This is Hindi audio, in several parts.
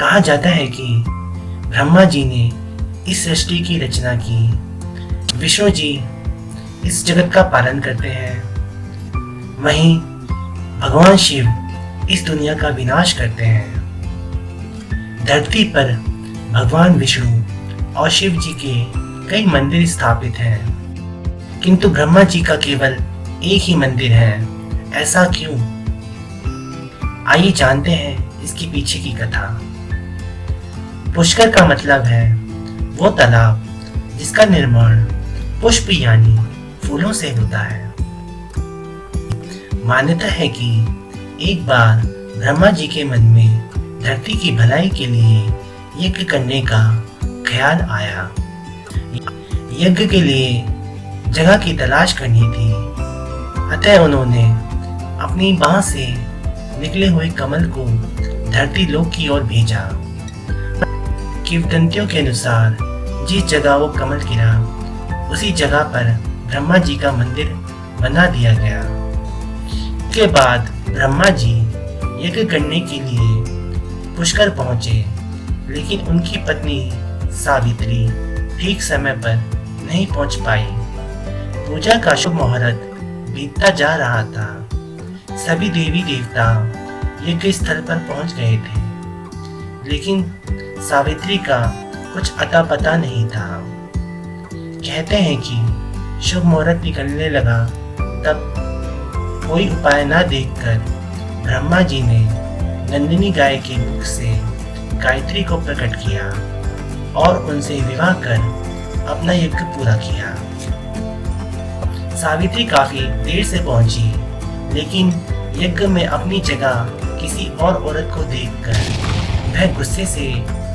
कहा जाता है कि ब्रह्मा जी ने इस सृष्टि की रचना की, विष्णु जी इस जगत का पालन करते हैं, वहीं भगवान शिव इस दुनिया का विनाश करते हैं। धरती पर भगवान विष्णु और शिव जी के कई मंदिर स्थापित हैं, किंतु ब्रह्मा जी का केवल एक ही मंदिर है। ऐसा क्यों? आइए जानते हैं इसके पीछे की कथा। पुष्कर का मतलब है वो तालाब जिसका निर्माण पुष्प यानी फूलों से होता है। मान्यता है कि एक बार ब्रह्मा जी के मन में धरती की भलाई के लिए यज्ञ करने का ख्याल आया। यज्ञ के लिए जगह की तलाश करनी थी, अतः उन्होंने अपनी बांह से निकले हुए कमल को धरती लोक की ओर भेजा। किंवदंतियों के अनुसार जिस जगह वो कमल गिरा उसी जगह पर ब्रह्मा जी का मंदिर बना दिया गया। इसके बाद ब्रह्मा जी यज्ञ करने के लिए पुष्कर पहुंचे, लेकिन उनकी पत्नी सावित्री ठीक समय पर नहीं पहुंच पाई। पूजा का शुभ मुहूर्त बीतता जा रहा था। सभी देवी देवता यज्ञ स्थल पर पहुंच गए थे, लेकिन सावित्री का कुछ अता पता नहीं था। कहते हैं कि शुभ मुहूर्त निकलने लगा, तब कोई उपाय न देखकर ब्रह्मा जी ने नंदिनी गाय के मुख से गायत्री को प्रकट किया और उनसे विवाह कर अपना यज्ञ पूरा किया। सावित्री काफी देर से पहुंची, लेकिन यज्ञ में अपनी जगह किसी और औरत को देखकर वह गुस्से से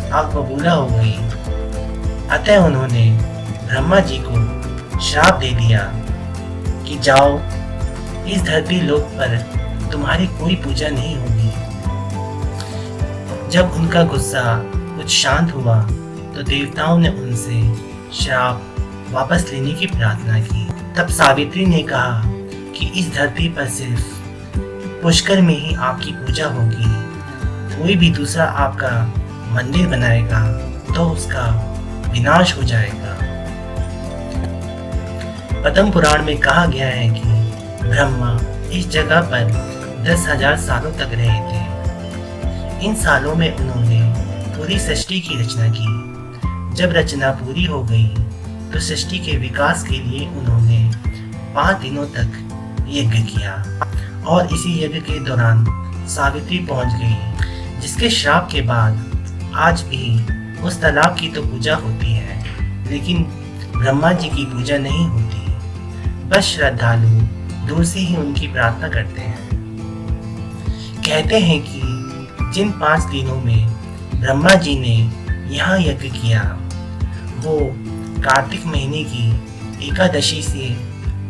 आग बबूला हो गई। अतः उन्होंने ब्रह्मा जी को श्राप दे दिया कि जाओ, इस धरती लोक पर तुम्हारी कोई पूजा नहीं होगी। जब उनका गुस्सा कुछ शांत हुआ तो देवताओं ने उनसे श्राप वापस लेने की प्रार्थना की। तब सावित्री ने कहा कि इस धरती पर सिर्फ पुष्कर में ही आपकी पूजा होगी। कोई भी दूसरा आपका मंदिर बनाएगा तो उसका विनाश हो जाएगा। पद्म पुराण में कहा गया है कि ब्रह्मा इस जगह पर 10,000 सालों तक रहे थे। इन सालों में उन्होंने पूरी सृष्टि की रचना की। जब रचना पूरी हो गई तो सृष्टि के विकास के लिए उन्होंने 5 दिनों तक यज्ञ किया, और इसी यज्ञ के दौरान सावित्री पहुंच गई, जिसके श्राप के बाद आज भी उस तालाब की तो पूजा होती है, लेकिन ब्रह्मा जी की पूजा नहीं होती। बस श्रद्धालु दूर से ही उनकी प्रार्थना करते हैं। कहते हैं कि जिन 5 दिनों में ब्रह्मा जी ने यहाँ यज्ञ किया वो कार्तिक महीने की एकादशी से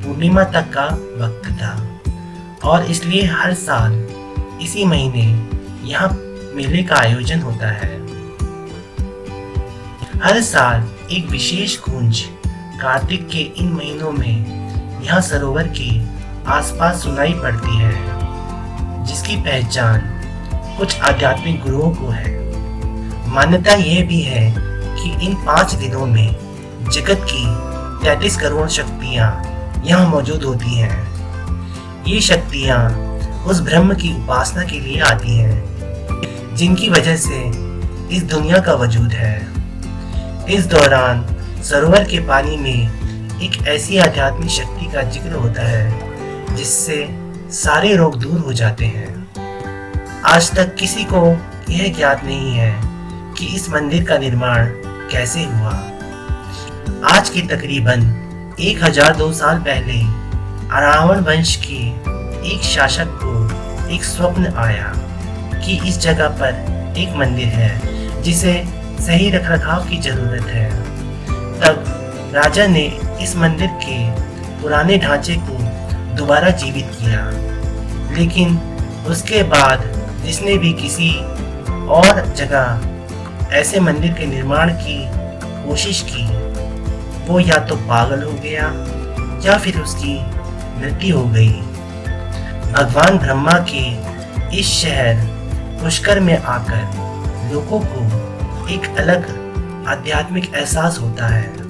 पूर्णिमा तक का वक्त था, और इसलिए हर साल इसी महीने यहाँ मेले का आयोजन होता है। हर साल एक विशेष गूंज कार्तिक के इन महीनों में यहाँ सरोवर के आसपास सुनाई पड़ती है, जिसकी पहचान कुछ आध्यात्मिक गुरुओं को है। मान्यता यह भी है कि इन 5 दिनों में जगत की 33 करोड़ शक्तियाँ यहाँ मौजूद होती हैं। ये शक्तियाँ उस ब्रह्म की उपासना के लिए आती हैं, जिनकी वजह से इस दुनिया का वजूद है। इस दौरान सरोवर के पानी में एक ऐसी आध्यात्मिक शक्ति का जिक्र होता है जिससे सारे रोग दूर हो जाते हैं। आज तक किसी को यह ज्ञात नहीं है कि इस मंदिर का निर्माण कैसे हुआ। आज के तकरीबन 1002 साल पहले अरावण वंश के एक शासक को एक स्वप्न आया कि इस जगह पर एक मंदिर है जिसे सही रखरखाव की जरूरत है। तब राजा ने इस मंदिर के पुराने ढांचे को दोबारा जीवित किया, लेकिन उसके बाद जिसने भी किसी और जगह ऐसे मंदिर के निर्माण की कोशिश की वो या तो पागल हो गया या फिर उसकी मृत्यु हो गई। भगवान ब्रह्मा के इस शहर पुष्कर में आकर लोगों को एक अलग आध्यात्मिक एहसास होता है।